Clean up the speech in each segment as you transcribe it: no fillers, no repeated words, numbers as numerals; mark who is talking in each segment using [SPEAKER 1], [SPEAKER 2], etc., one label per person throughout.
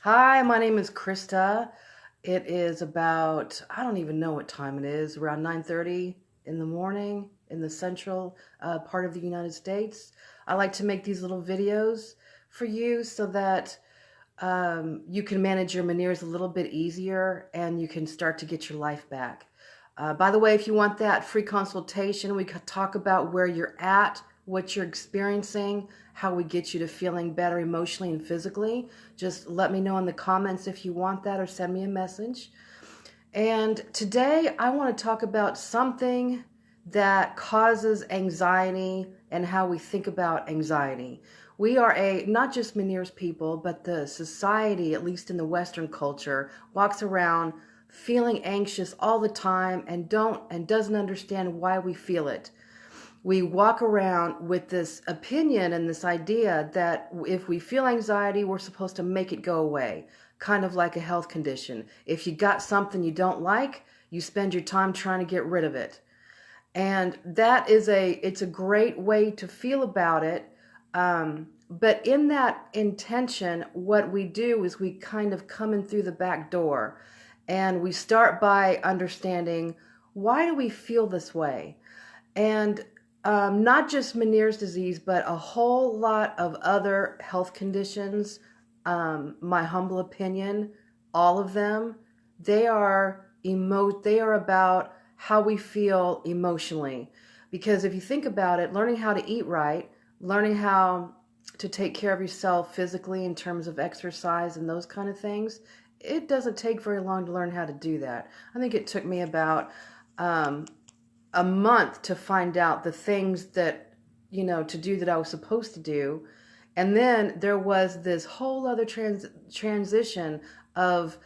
[SPEAKER 1] Hi, my name is Krista. It is about, I don't even know what time it is, around 9:30 in the morning in the central part of the United States. I like to make these little videos for you so that you can manage your Meniere's a little bit easier and you can start to get your life back. By the way, if you want that free consultation, we could talk about where you're at, what you're experiencing, how we get you to feeling better emotionally and physically. Just let me know in the comments if you want that or send me a message. And today I want to talk about something that causes anxiety and how we think about anxiety. We are not just Meniere's people, but the society, at least in the Western culture, walks around feeling anxious all the time and doesn't understand why we feel it. We walk around with this opinion and this idea that if we feel anxiety, we're supposed to make it go away, kind of like a health condition. If you got something you don't like, you spend your time trying to get rid of it. And it's a great way to feel about it. But in that intention, what we do is we kind of come in through the back door and we start by understanding, why do we feel this way? And not just Meniere's disease, but a whole lot of other health conditions, my humble opinion, all of them, they are about how we feel emotionally. Because if you think about it, learning how to eat right, learning how to take care of yourself physically in terms of exercise and those kind of things, it doesn't take very long to learn how to do that. I think it took me about a month to find out the things that, to do that I was supposed to do. And then there was this whole other transition of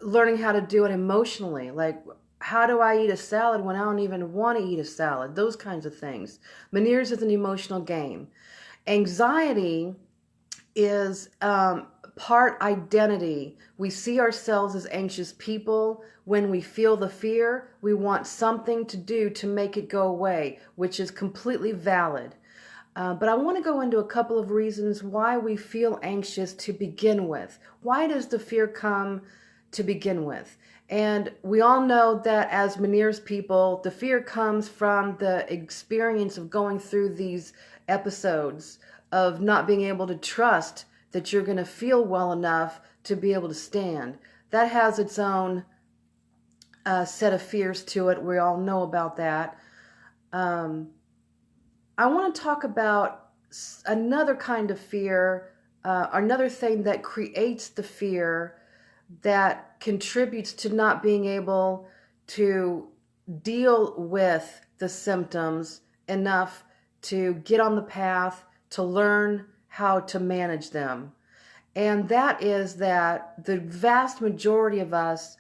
[SPEAKER 1] learning how to do it emotionally. Like, how do I eat a salad when I don't even want to eat a salad? Those kinds of things. Meniere's is an emotional game. Anxiety is part identity. We see ourselves as anxious people. When we feel the fear, we want something to do to make it go away, which is completely valid. But I want to go into a couple of reasons why we feel anxious to begin with. Why does the fear come to begin with? And we all know that as Meniere's people, the fear comes from the experience of going through these episodes of not being able to trust that you're going to feel well enough to be able to stand. That has its own set of fears to it. We all know about that. Um, I want to talk about another kind of fear, another thing that creates the fear that contributes to not being able to deal with the symptoms enough to get on the path to learn how to manage them. And that is that the vast majority of us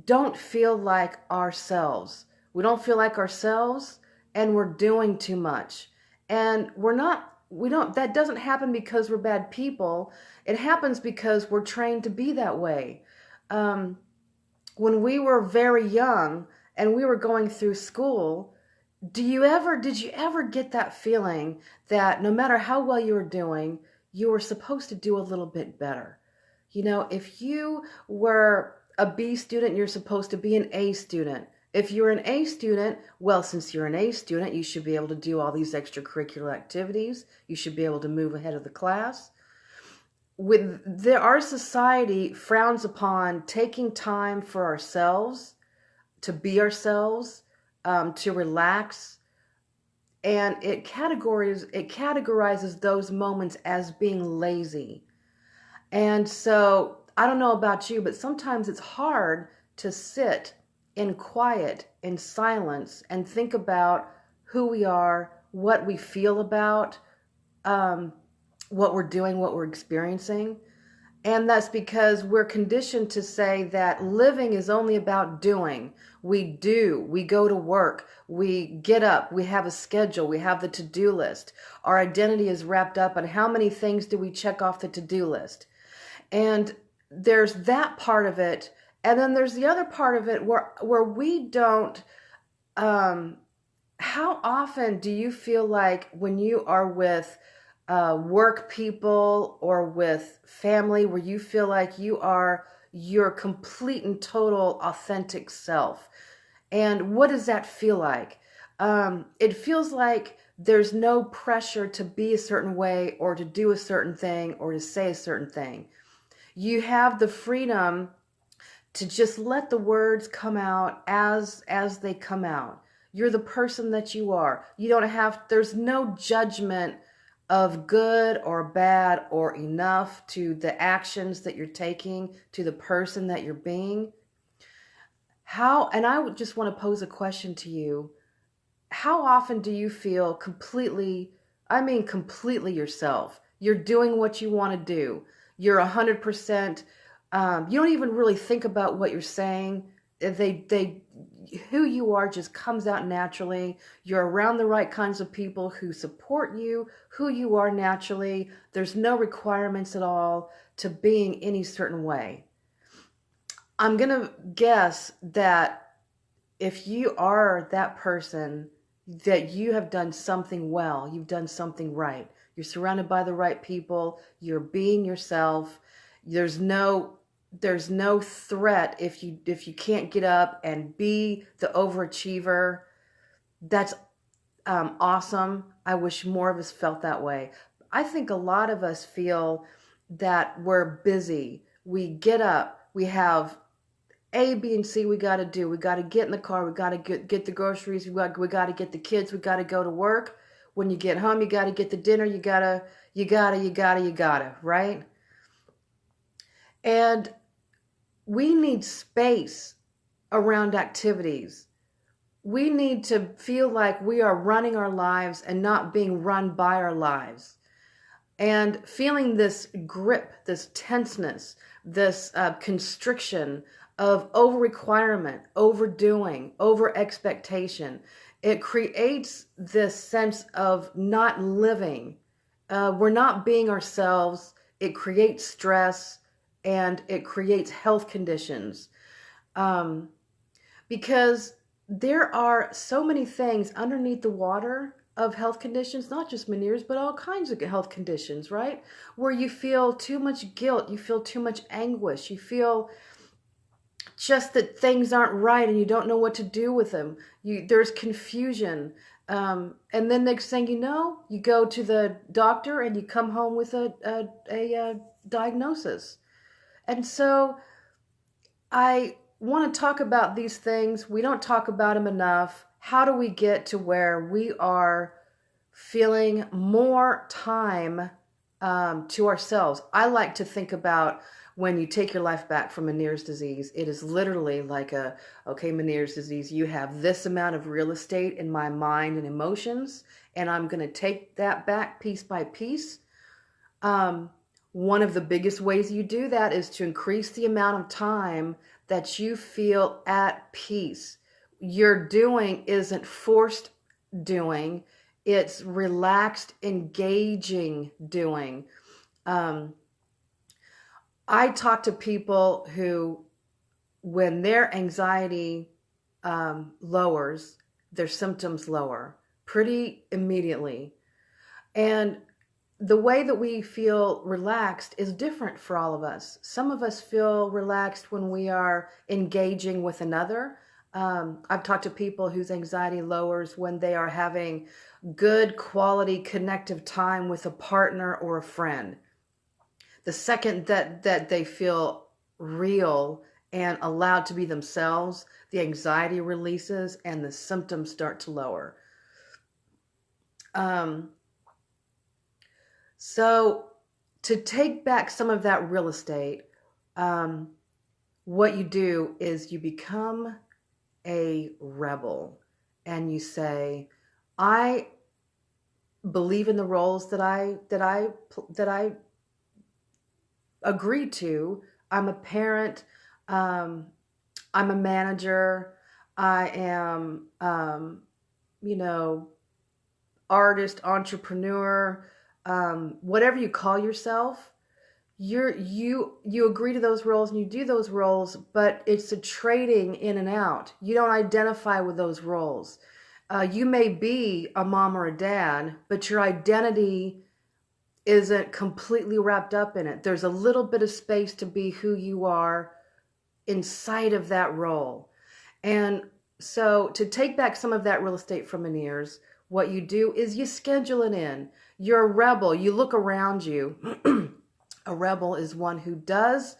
[SPEAKER 1] don't feel like ourselves. We don't feel like ourselves, and we're doing too much. And that doesn't happen because we're bad people. It happens because we're trained to be that way. When we were very young and we were going through school, did you ever get that feeling that no matter how well you were doing, you were supposed to do a little bit better? If you were a B student, you're supposed to be an A student. If you're an A student, well, since you're an A student, you should be able to do all these extracurricular activities. You should be able to move ahead of the class. Our society frowns upon taking time for ourselves, to be ourselves, to relax, and it categorizes those moments as being lazy. And so I don't know about you, but sometimes it's hard to sit in quiet, in silence, and think about who we are, what we feel about what we're doing, what we're experiencing. And that's because we're conditioned to say that living is only about doing. We go to work, we get up, we have a schedule, we have the to-do list. Our identity is wrapped up in how many things do we check off the to-do list. And there's that part of it. And then there's the other part of it where we don't, how often do you feel like when you are with work people or with family where you feel like you are your complete and total authentic self. And what does that feel like? It feels like there's no pressure to be a certain way or to do a certain thing or to say a certain thing. You have the freedom to just let the words come out as they come out. You're the person that you are. You don't have, there's no judgment of good or bad or enough to the actions that you're taking, to the person that you're being. How, and I would just want to pose a question to you. How often do you feel completely, I mean completely yourself? You're doing what you want to do. You're 100%. You don't even really think about what you're saying. Who you are just comes out naturally. You're around the right kinds of people who support you, who you are naturally. There's no requirements at all to being any certain way. I'm going to guess that if you are that person, that you have done something well, you've done something right. You're surrounded by the right people, you're being yourself. There's no threat if you can't get up and be the overachiever. That's awesome. I wish more of us felt that way. I think a lot of us feel that we're busy. We get up, we have A, B, and C we got to do. We got to get in the car. We got to get the groceries. We got to get the kids. We got to go to work. When you get home, you got to get the dinner. You gotta, right? And we need space around activities. We need to feel like we are running our lives and not being run by our lives. And feeling this grip, this tenseness, this constriction of over requirement, overdoing, over expectation. It creates this sense of not living. We're not being ourselves. It creates stress and it creates health conditions. Because there are so many things underneath the water of health conditions, not just Meniere's, but all kinds of health conditions, right? Where you feel too much guilt, you feel too much anguish, you feel just that things aren't right and you don't know what to do with them. There's confusion. And then next thing you know, you go to the doctor and you come home with a diagnosis. And so I want to talk about these things. We don't talk about them enough. How do we get to where we are feeling more time to ourselves? I like to think about when you take your life back from Meniere's disease, it is literally like okay, Meniere's disease, you have this amount of real estate in my mind and emotions, and I'm going to take that back piece by piece. One of the biggest ways you do that is to increase the amount of time that you feel at peace. Your doing isn't forced doing, it's relaxed, engaging doing. I talk to people who, when their anxiety lowers, their symptoms lower pretty immediately. And the way that we feel relaxed is different for all of us. Some of us feel relaxed when we are engaging with another. I've talked to people whose anxiety lowers when they are having good quality connective time with a partner or a friend. The second that they feel real and allowed to be themselves, the anxiety releases and the symptoms start to lower. So to take back some of that real estate, what you do is you become a rebel and you say, I believe in the roles that I agreed to. I'm a parent. I'm a manager. I am, artist, entrepreneur, whatever you call yourself. You agree to those roles and you do those roles, but it's a trading in and out. You don't identify with those roles. You may be a mom or a dad, but your identity isn't completely wrapped up in it. There's a little bit of space to be who you are inside of that role. And so to take back some of that real estate from Meniere's, what you do is you schedule it in. You're a rebel. You look around you. A rebel is one who does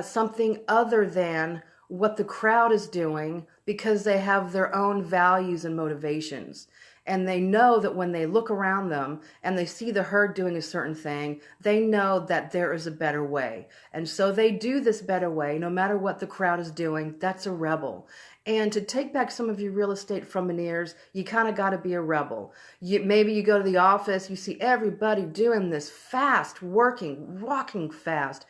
[SPEAKER 1] something other than what the crowd is doing because they have their own values and motivations. And they know that when they look around them and they see the herd doing a certain thing, they know that there is a better way. And so they do this better way, no matter what the crowd is doing. That's a rebel. And to take back some of your real estate from Meniere's, you kind of got to be a rebel. Maybe you go to the office, you see everybody doing this fast, working, walking fast,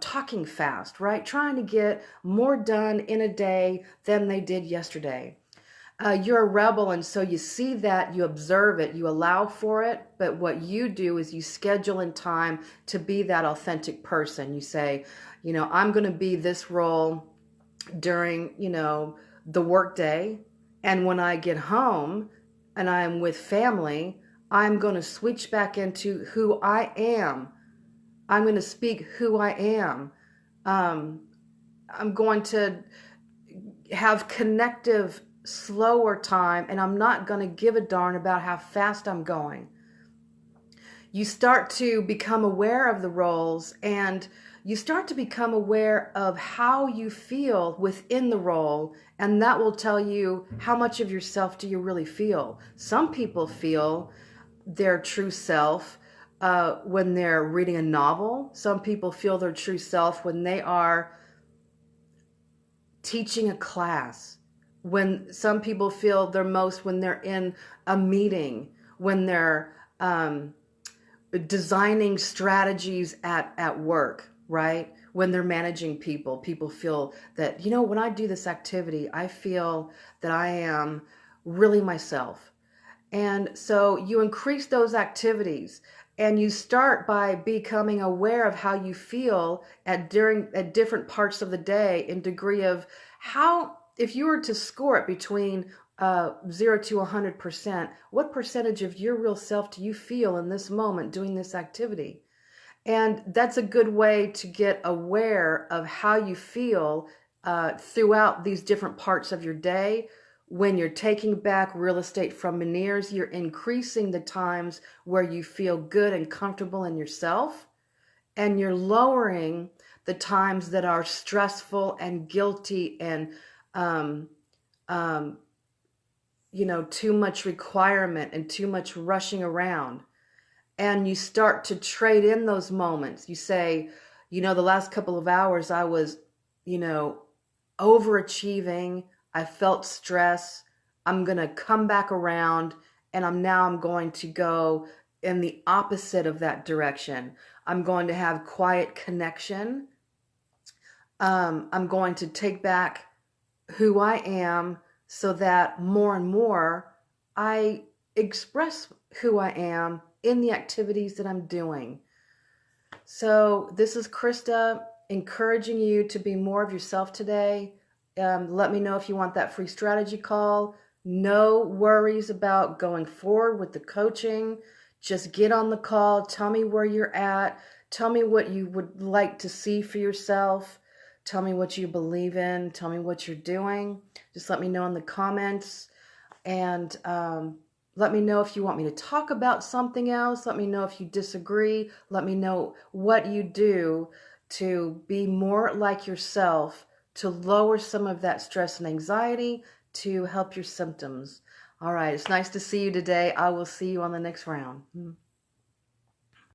[SPEAKER 1] talking fast, right? Trying to get more done in a day than they did yesterday. You're a rebel, and so you see that, you observe it, you allow for it, but what you do is you schedule in time to be that authentic person. You say, I'm going to be this role during, the workday, and when I get home and I'm with family, I'm going to switch back into who I am. I'm going to speak who I am. I'm going to have connective, slower time, and I'm not going to give a darn about how fast I'm going. You start to become aware of the roles, and you start to become aware of how you feel within the role, and that will tell you how much of yourself do you really feel. Some people feel their true self when they're reading a novel. Some people feel their true self when they are teaching a class. When some people feel their most when they're in a meeting, when they're designing strategies at work, right? When they're managing people, people feel that, when I do this activity, I feel that I am really myself. And so you increase those activities, and you start by becoming aware of how you feel at different parts of the day, in degree of how, if you were to score it between 0 to 100%, what percentage of your real self do you feel in this moment doing this activity? And that's a good way to get aware of how you feel throughout these different parts of your day. When you're taking back real estate from Meniere's, you're increasing the times where you feel good and comfortable in yourself, and you're lowering the times that are stressful and guilty and too much requirement and too much rushing around. And you start to trade in those moments. You say, the last couple of hours I was, overachieving. I felt stress. I'm going to come back around, and I'm going to go in the opposite of that direction. I'm going to have quiet connection. I'm going to take back who I am, so that more and more I express who I am in the activities that I'm doing. So this is Krista, encouraging you to be more of yourself today. Let me know if you want that free strategy call. No worries about going forward with the coaching. Just get on the call. Tell me where you're at. Tell me what you would like to see for yourself. Tell me what you believe in. Tell me what you're doing. Just let me know in the comments. And let me know if you want me to talk about something else. Let me know if you disagree. Let me know what you do to be more like yourself, to lower some of that stress and anxiety, to help your symptoms. All right, it's nice to see you today. I will see you on the next round.